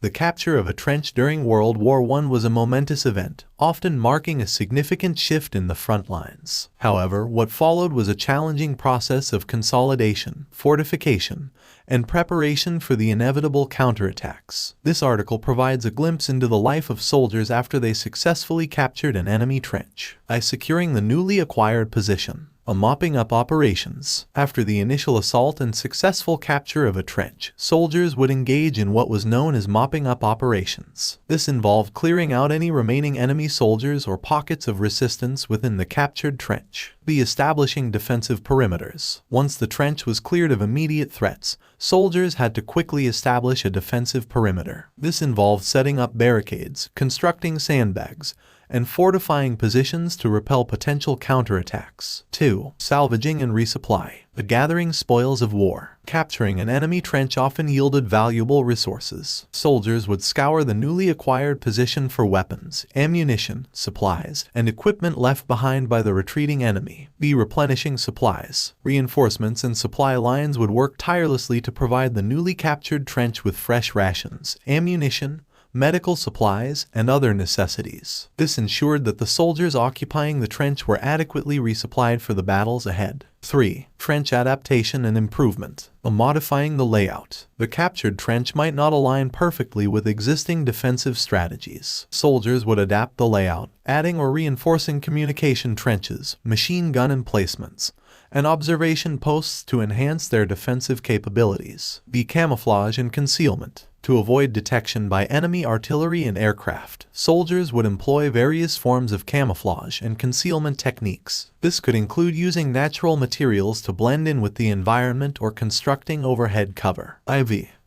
The capture of a trench during World War I was a momentous event, often marking a significant shift in the front lines. However, what followed was a challenging process of consolidation, fortification, and preparation for the inevitable counterattacks. This article provides a glimpse into the life of soldiers after they successfully captured an enemy trench. By securing the newly acquired position, mopping up operations. After the initial assault and successful capture of a trench, soldiers would engage in what was known as mopping up operations. This involved clearing out any remaining enemy soldiers or pockets of resistance within the captured trench. Establishing defensive perimeters. Once the trench was cleared of immediate threats, soldiers had to quickly establish a defensive perimeter. This involved setting up barricades, constructing sandbags, and fortifying positions to repel potential counterattacks. 2. Salvaging and resupply. The gathering spoils of war. Capturing an enemy trench often yielded valuable resources. Soldiers would scour the newly acquired position for weapons, ammunition, supplies, and equipment left behind by the retreating enemy. Replenishing supplies. Reinforcements and supply lines would work tirelessly to provide the newly captured trench with fresh rations, ammunition, medical supplies, and other necessities. This ensured that the soldiers occupying the trench were adequately resupplied for the battles ahead. 3. Trench adaptation and improvement. Modifying the layout. The captured trench might not align perfectly with existing defensive strategies. Soldiers would adapt the layout, adding or reinforcing communication trenches, machine gun emplacements, and observation posts to enhance their defensive capabilities. Camouflage and concealment. To avoid detection by enemy artillery and aircraft, soldiers would employ various forms of camouflage and concealment techniques. This could include using natural materials to blend in with the environment or constructing overhead cover.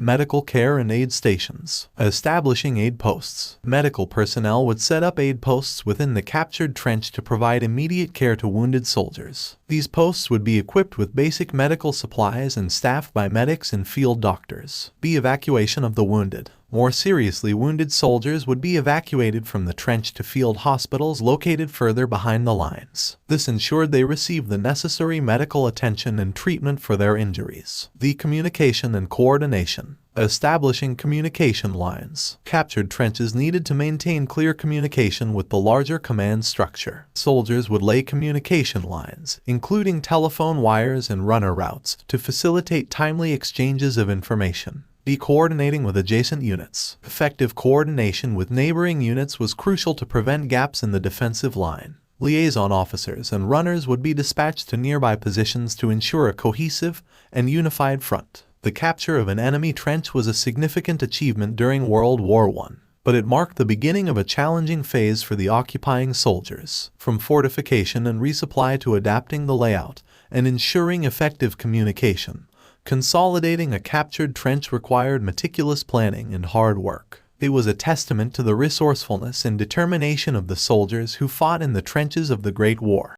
Medical care and aid stations. Establishing aid posts. Medical personnel would set up aid posts within the captured trench to provide immediate care to wounded soldiers. These posts would be equipped with basic medical supplies and staffed by medics and field doctors. Evacuation of the wounded. More seriously wounded soldiers would be evacuated from the trench to field hospitals located further behind the lines. This ensured they received the necessary medical attention and treatment for their injuries. Communication and coordination. Establishing communication lines. Captured trenches needed to maintain clear communication with the larger command structure. Soldiers would lay communication lines, including telephone wires and runner routes, to facilitate timely exchanges of information. Coordinating with adjacent units. Effective coordination with neighboring units was crucial to prevent gaps in the defensive line. Liaison officers and runners would be dispatched to nearby positions to ensure a cohesive and unified front. The capture of an enemy trench was a significant achievement during World War I, but it marked the beginning of a challenging phase for the occupying soldiers. From fortification and resupply to adapting the layout and ensuring effective communication, consolidating a captured trench required meticulous planning and hard work. It was a testament to the resourcefulness and determination of the soldiers who fought in the trenches of the Great War.